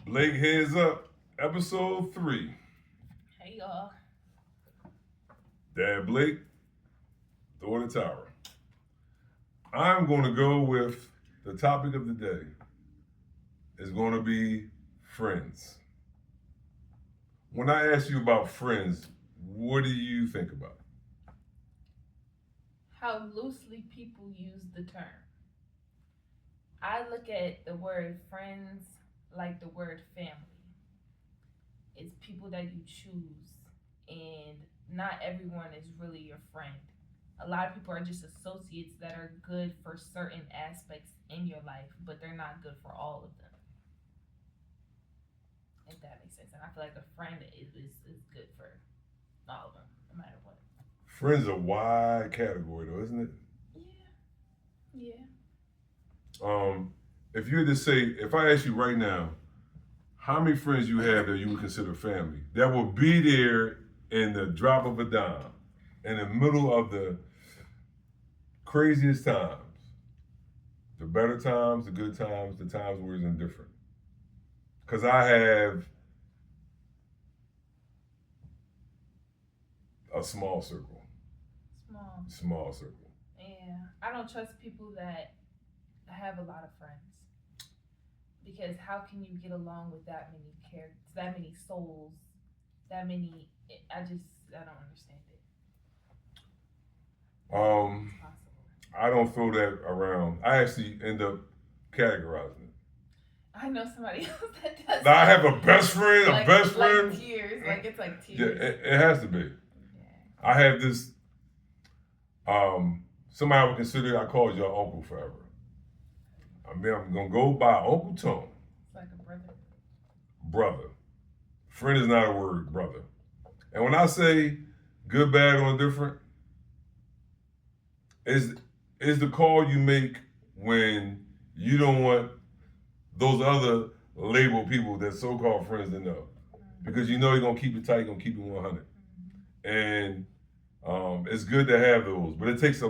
Blake Heads Up, episode 3. Hey y'all. Dad Blake, daughter Tyra. I'm going to go with the topic of the day. Is going to be friends. When I ask you about friends, what do you think about? How loosely people use the term. I look at the word friends like the word family. It's people that you choose, and not everyone is really your friend. A lot of people are just associates that are good for certain aspects in your life, but they're not good for all of them. If that makes sense. And I feel like a friend is good for all of them, no matter what. Friends are a wide category, though, isn't it? Yeah. If you were to say, if I ask you right now, how many friends you have that you would consider family, that will be there in the drop of a dime, in the middle of the craziest times, the better times, the good times, the times where it's indifferent. Because I have a small circle. Small circle. Yeah. I don't trust people that have a lot of friends. Because how can you get along with that many characters, that many souls, that many? I don't understand it. I don't feel that around. I actually end up categorizing it. I know somebody else that does. Now, I have a best friend, like, a best friend. Like tears, like it's like tears. Yeah, it has to be. Yeah. I have this. Somebody I would consider. I call your uncle forever. I mean, I'm gonna go by Uncle Tone. It's like a brother. Brother. Friend is not a word, brother. And when I say good, bad, or indifferent, is the call you make when you don't want those other labeled people that so-called friends to know. Because you know you're gonna keep it tight, you're gonna keep it 100. And it's good to have those, but it takes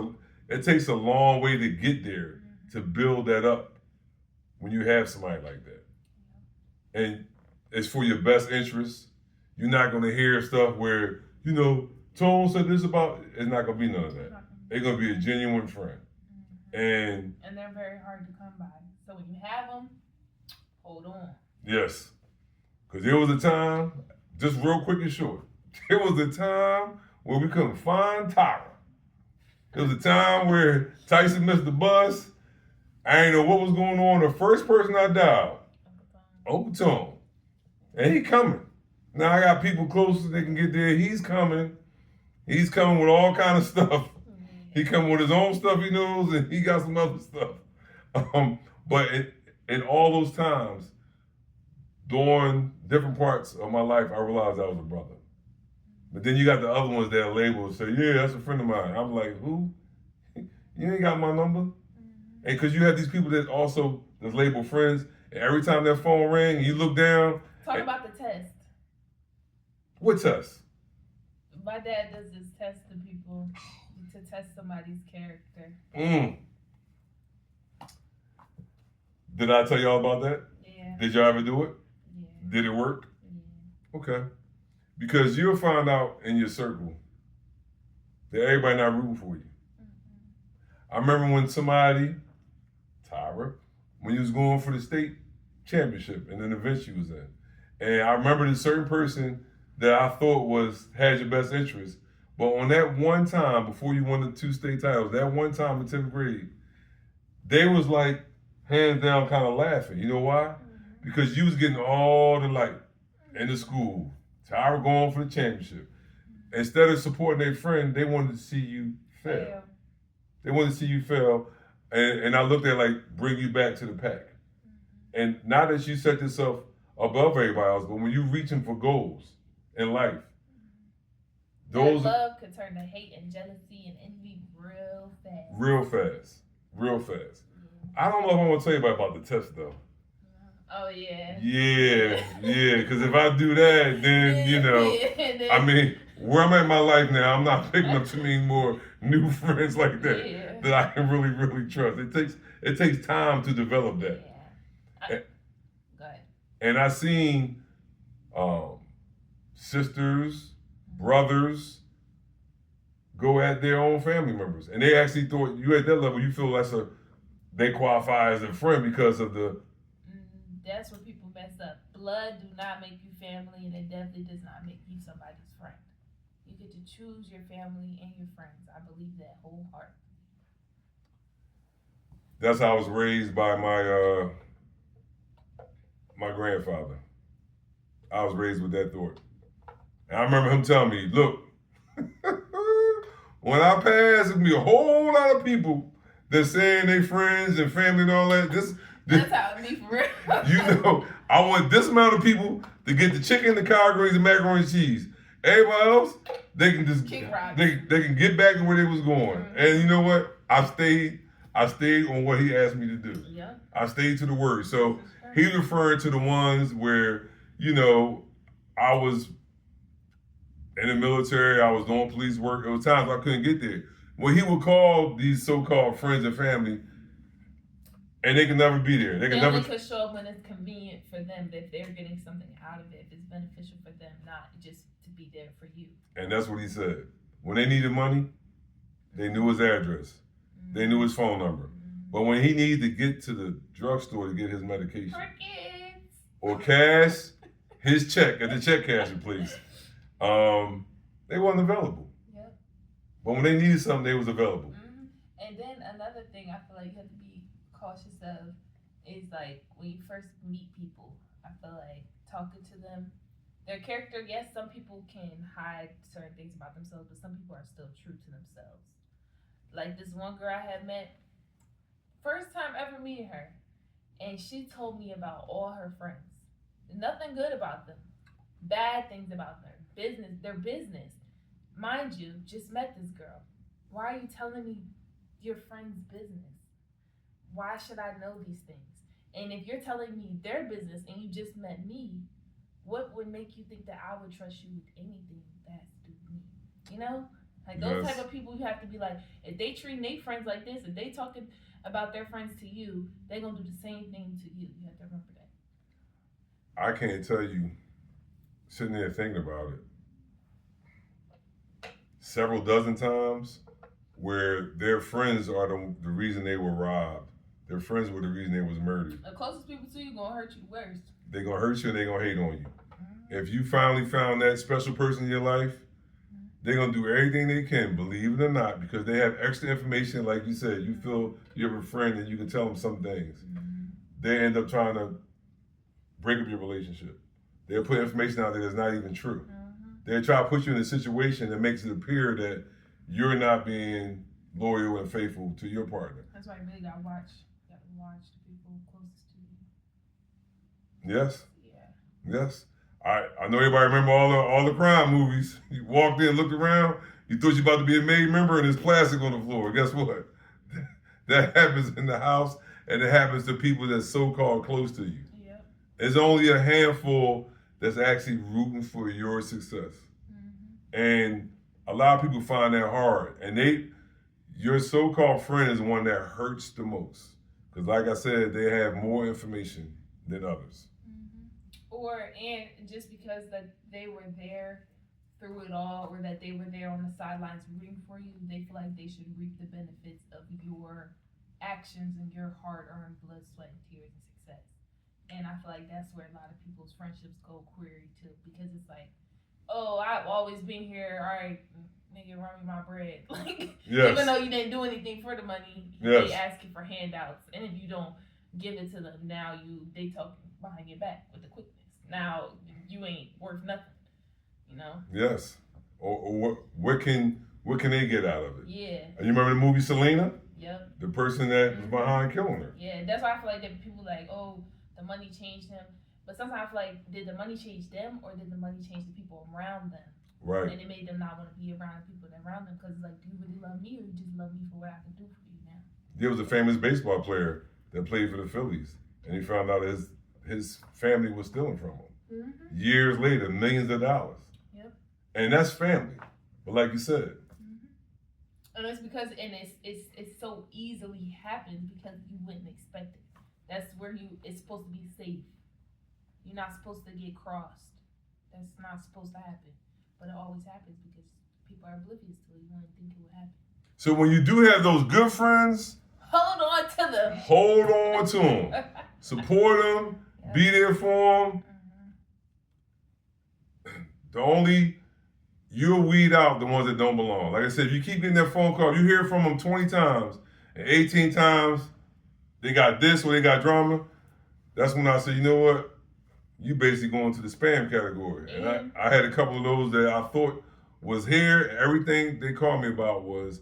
a long way to get there, to build that up when you have somebody like that. And it's for your best interest. You're not gonna hear stuff where, Tone said this about, it's not gonna be none of that. They're gonna be a genuine friend. And they're very hard to come by. So when you have them, hold on. Yes. Because there was a time, just real quick and short, there was a time where we couldn't find Tyra. There was a time where Tyson missed the bus. I didn't know what was going on. The first person I dialed, Uncle Tone. And he coming. Now I got people closer that can get there. He's coming. He's coming with all kind of stuff. He coming with his own stuff he knows, and he got some other stuff. But in all those times, during different parts of my life, I realized I was a brother. But then you got the other ones that are labeled and say, yeah, that's a friend of mine. I'm like, who? You ain't got my number? And because you have these people that also that's labeled friends, and every time their phone rang, you look down. Talk about the test. What test? My dad does this test to people to test somebody's character. Did I tell y'all about that? Yeah. Did y'all ever do it? Yeah. Did it work? Yeah. Okay. Because you'll find out in your circle that everybody not rooting for you. I remember when somebody, Tyra, when you was going for the state championship and an event she was in. And I remember this certain person that I thought had your best interest. But on that one time, before you won the 2 state titles, that one time in 10th grade, they was like, hands down, kind of laughing. You know why? Because you was getting all the light in the school. Tyra going for the championship. Instead of supporting their friend, they wanted to see you fail. They wanted to see you fail. And I looked at bring you back to the pack. And not that you set yourself above everybody else, but when you reaching for goals in life, that love could turn to hate and jealousy and envy real fast. Real fast. I don't know if I'm gonna tell you about the test though. Oh yeah. Yeah. Because if I do that, then I mean, where I'm at in my life now, I'm not picking up too many more new friends like that that I can really, really trust. It takes time to develop that. Yeah. Go ahead. And I seen sisters, brothers go at their own family members, and they actually thought you at that level. You feel they qualify as a friend because of the. That's where people mess up. Blood do not make you family, and it definitely does not make you somebody's friend. You get to choose your family and your friends. I believe that wholeheartedly. That's how I was raised by my grandfather. I was raised with that thought. And I remember him telling me, look, when I pass, there'll be a whole lot of people that saying they friends and family and all that. That's how it be for real. You know, I want this amount of people to get the chicken, the collard greens, and macaroni and cheese. Everybody else, they can just they can get back to where they was going. Mm-hmm. And you know what? I stayed on what he asked me to do. Yeah. I stayed to the word. So he's referring to the ones where, you know, I was in the military, I was doing police work. There was times I couldn't get there. When he would call these so-called friends and family, and they can never be there. They only could show up when it's convenient for them, if they're getting something out of it, if it's beneficial for them, not just to be there for you. And that's what he said. When they needed money, they knew his address. Mm-hmm. They knew his phone number. Mm-hmm. But when he needed to get to the drugstore to get his medication, or cash his check at the check casher place, they wasn't available. Yep. But when they needed something, they was available. Mm-hmm. And then another thing I feel like you have to be cautious of is like when you first meet people, I feel like talking to them, their character, yes, some people can hide certain things about themselves, but some people are still true to themselves. Like this one girl I had met, first time ever meeting her, and she told me about all her friends. Nothing good about them. Bad things about their business. Mind you, just met this girl. Why are you telling me your friend's business? Why should I know these things? And if you're telling me their business and you just met me, what would make you think that I would trust you with anything that has to do with me? You know? Like those type of people, you have to be like, if they treat their friends like this, if they talking about their friends to you, they're going to do the same thing to you. You have to remember that. I can't tell you, sitting there thinking about it, several dozen times where their friends are the reason they were robbed. Their friends were the reason they was murdered. The closest people to you gonna hurt you worst. They're gonna hurt you and they're gonna hate on you. Mm-hmm. If you finally found that special person in your life, mm-hmm. they're gonna do everything they can, believe it or not, because they have extra information. Like you said, you feel you have a friend and you can tell them some things. Mm-hmm. They end up trying to break up your relationship. They'll put information out there that's not even true. Mm-hmm. They try to put you in a situation that makes it appear that you're not being loyal and faithful to your partner. That's why you really gotta watch the people closest to you. Yes. Yeah. Yes. I know everybody remember all the crime movies. You walked in, looked around, you thought you about to be a maid member, and there's plastic on the floor. Guess what? That happens in the house, and it happens to people that's so-called close to you. Yep. There's only a handful that's actually rooting for your success. Mm-hmm. And a lot of people find that hard. And your so-called friend is the one that hurts the most. Because like I said, they have more information than others. Mm-hmm. And just because that they were there through it all, or that they were there on the sidelines rooting for you, they feel like they should reap the benefits of your actions and your hard-earned blood, sweat, and tears and success. And I feel like that's where a lot of people's friendships go query too, because it's like, oh, I've always been here. All right, nigga, run me my bread. Like, yes. Even though you didn't do anything for the money, yes. They ask you for handouts, and if you don't give it to them, now they talk behind your back with the quickness. Now you ain't worth nothing, you know. Yes. Or what can they get out of it? Yeah. And you remember the movie Selena? Yep. The person that was behind killing her. Yeah, that's why I feel like that people like, oh, the money changed him. But sometimes I feel like, did the money change them, or did the money change the people around them? Right. And it made them not want to be around the people that around them, because it's like, do you really love me, or you just love me for what I can do for you now? There was a famous baseball player that played for the Phillies, and he found out his family was stealing from him. Mm-hmm. Years later, millions of dollars. Yep. And that's family. But like you said. Mm-hmm. And it's because, it's so easily happens because you wouldn't expect it. That's where it's supposed to be safe. You're not supposed to get crossed. That's not supposed to happen. But it always happens because people are oblivious to it. You wouldn't think it would happen. So when you do have those good friends, hold on to them. Hold on to them. Support them. Yep. Be there for them. Mm-hmm. You'll weed out the ones that don't belong. Like I said, if you keep getting that phone call, you hear from them 20 times, and 18 times they got this or they got drama, that's when I say, you know what? You basically going to the spam category. And I had a couple of those that I thought was here. Everything they called me about was,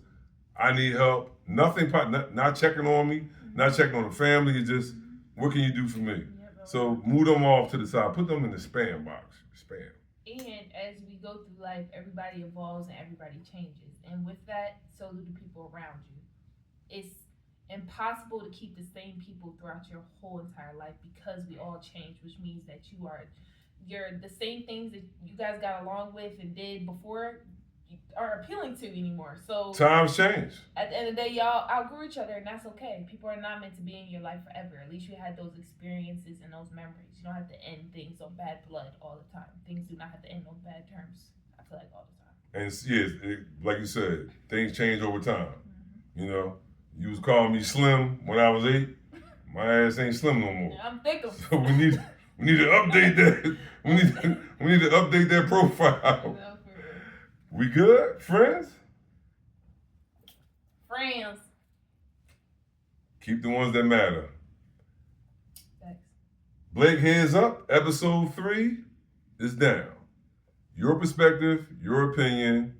I need help. Nothing, not checking on me, not checking on the family. It's just, what can you do for me? So move them off to the side. Put them in the spam box. Spam. And as we go through life, everybody evolves and everybody changes. And with that, so do the people around you. It's impossible to keep the same people throughout your whole entire life because we all change, which means that you're the same things that you guys got along with and did before are appealing to anymore. So times change. At the end of the day, y'all outgrew each other, and that's okay. People are not meant to be in your life forever. At least you had those experiences and those memories. You don't have to end things on bad blood all the time. Things do not have to end on bad terms. I feel like all the time. And yes, like you said, things change over time. Mm-hmm. You know, you was calling me slim when I was 8. My ass ain't slim no more. I'm thick. So we need to update that. We need to update that profile. We good, friends? Friends. Keep the ones that matter. Thanks. Blake, heads up. Episode 3 is down. Your perspective, your opinion.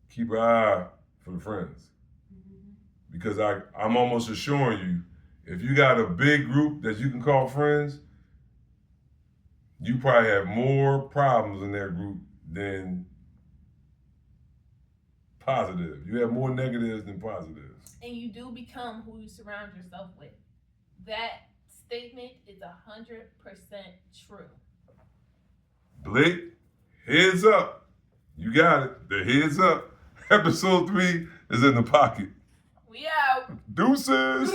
Keep an eye for the friends. Mm-hmm. Because I'm almost assuring you, if you got a big group that you can call friends, you probably have more problems in that group than positive. You have more negatives than positives. And you do become who you surround yourself with. That statement is 100% true. Blake, heads up. You got it. The heads up. Episode 3 is in the pocket. We out. Deuces.